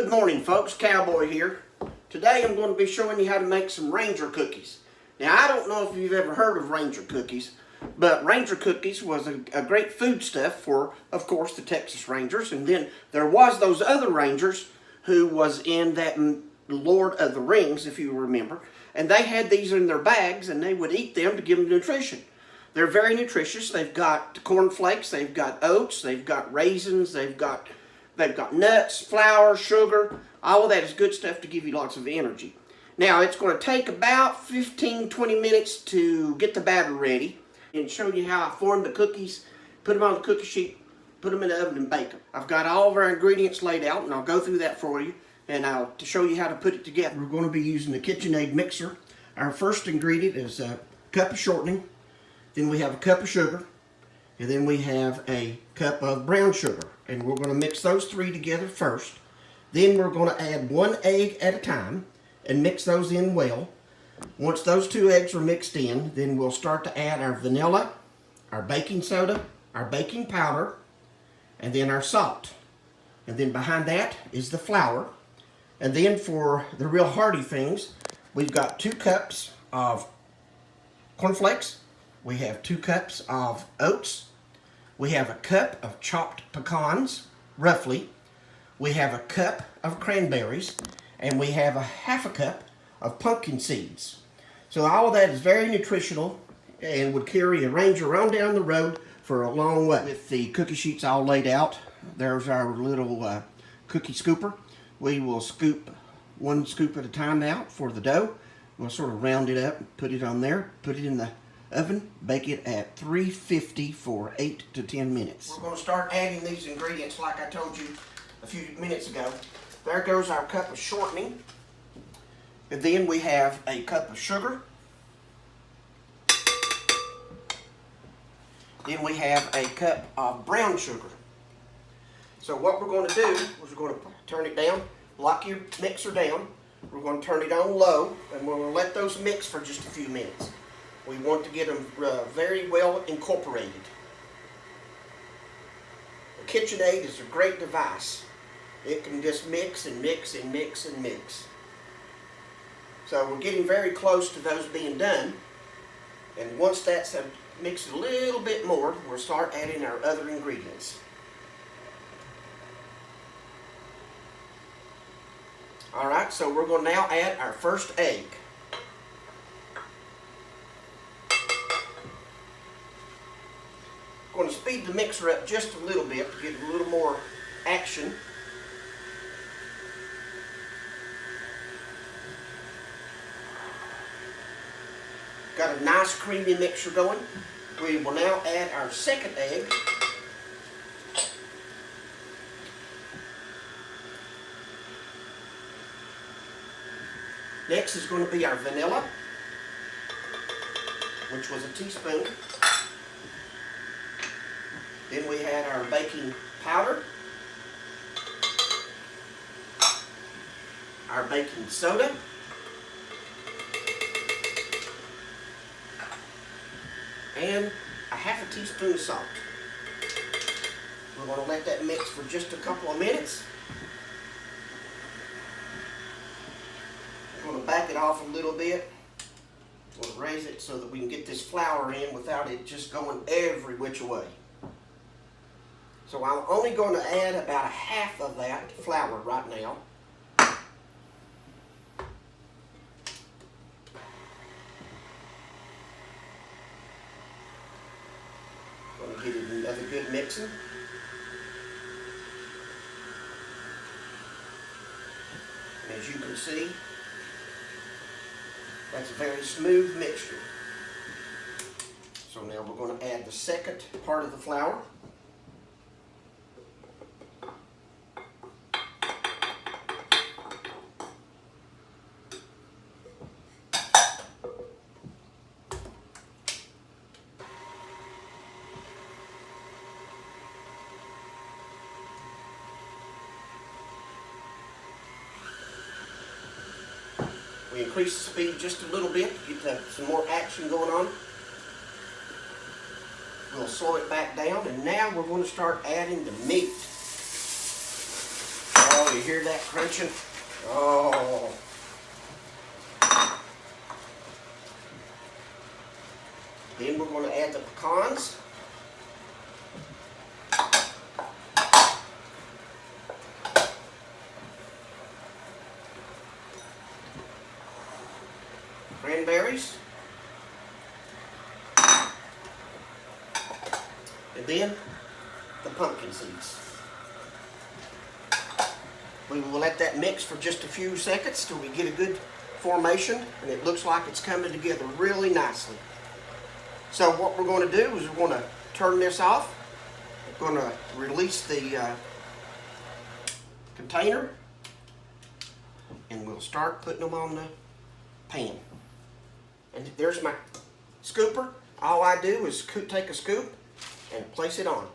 Good morning, folks. Cowboy here. Today I'm going to be showing you how to make some Ranger cookies. Now, I don't know if you've ever heard of Ranger cookies, but Ranger cookies was a great foodstuff for, of course, the Texas Rangers. And then there was those other Rangers who was in that Lord of the Rings, if you remember. And they had these in their bags, and they would eat them to give them nutrition. They're very nutritious. They've got cornflakes, they've got oats, they've got raisins, they've got nuts, flour, sugar. All of that is good stuff to give you lots of energy. Now, it's going to take about 15-20 minutes to get the batter ready and show you how I form the cookies, put them on the cookie sheet, put them in the oven and bake them. I've got all of our ingredients laid out, and I'll go through that for you and to show you how to put it together. We're going to be using the KitchenAid mixer. Our first ingredient is a cup of shortening, then we have a cup of sugar, and then we have a cup of brown sugar. And we're going to mix those three together first. Then we're going to add one egg at a time and mix those in well. Once those 2 eggs are mixed in, then we'll start to add our vanilla, our baking soda, our baking powder, and then our salt. And then behind that is the flour. And then for the real hearty things, we've got 2 cups of cornflakes. We have 2 cups of oats. We have a cup of chopped pecans, roughly. We have a cup of cranberries, and we have a half a cup of pumpkin seeds. So all of that is very nutritional and would carry a Ranger on down the road for a long way. With the cookie sheets all laid out, there's our little cookie scooper. We will scoop 1 scoop at a time out for the dough. We'll sort of round it up, put it on there, put it in the oven, bake it at 350 for 8 to 10 minutes. We're going to start adding these ingredients like I told you a few minutes ago. There goes our cup of shortening. And then we have a cup of sugar. Then we have a cup of brown sugar. So what we're going to do is we're going to turn it down, lock your mixer down. We're going to turn it on low, and we're going to let those mix for just a few minutes. We want to get them very well incorporated. The KitchenAid is a great device. It can just mix and mix and mix and mix. So we're getting very close to those being done. And once that's mixed a little bit more, we'll start adding our other ingredients. Alright, so we're going to now add our first egg. Going to speed the mixer up just a little bit to get a little more action. Got a nice creamy mixture going. We will now add our second egg. Next is going to be our vanilla, which was a teaspoon. Then we had our baking powder, our baking soda, and a half a teaspoon of salt. We're going to let that mix for just a couple of minutes. We're going to back it off a little bit. We'll raise it so that we can get this flour in without it just going every which way. So I'm only going to add about a half of that flour right now. Going to give it another good mixing. And as you can see, that's a very smooth mixture. So now we're going to add the second part of the flour. We increase the speed just a little bit to get some more action going on. We'll slow it back down, and now we're going to start adding the meat. All Oh, you hear that crunching? Oh. Then we're going to add the pecans. Cranberries. And then the pumpkin seeds. We will let that mix for just a few seconds till we get a good formation, and it looks like it's coming together really nicely. So what we're going to do is we're going to turn this off. We're going to release the container, and we'll start putting them on the pan. And there's my scooper. All I do is take a scoop and place it on.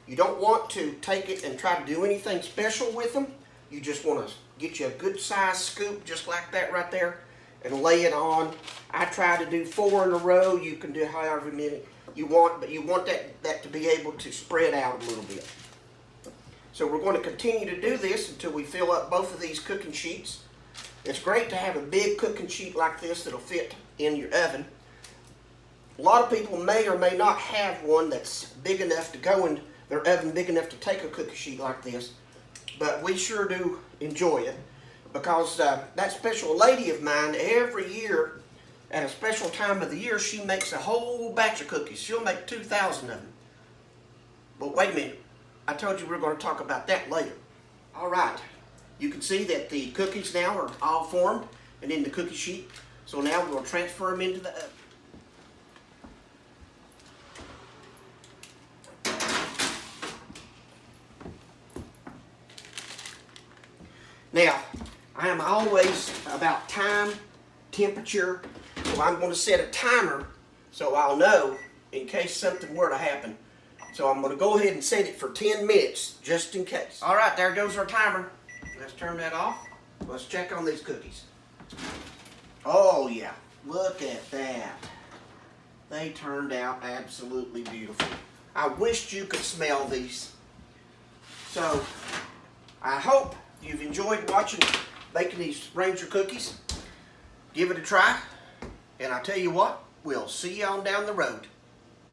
You don't want to take it and try to do anything special with them. You just want to get you a good size scoop just like that right there and lay it on. I try to do 4 in a row. You can do however many you want, but you want that to be able to spread out a little bit. So we're going to continue to do this until we fill up both of these cooking sheets. It's great to have a big cooking sheet like this that'll fit in your oven. A lot of people may or may not have one that's big enough to go in their oven, big enough to take a cookie sheet like this. But we sure do enjoy it because that special lady of mine, every year at a special time of the year, she makes a whole batch of cookies. She'll make 2,000 of them. But wait a minute, I told you we were going to talk about that later. All right, you can see that the cookies now are all formed and in the cookie sheet. So now we'll transfer them into the oven. Now, I am always about time, temperature, so I'm going to set a timer so I'll know in case something were to happen. So I'm going to go ahead and set it for 10 minutes just in case. All right, there goes our timer. Let's turn that off. Let's check on these cookies. Oh yeah, look at that. They turned out absolutely beautiful. I wished you could smell these. So, I hope you've enjoyed watching making these Ranger cookies. Give it a try, and I tell you what, we'll see you on down the road.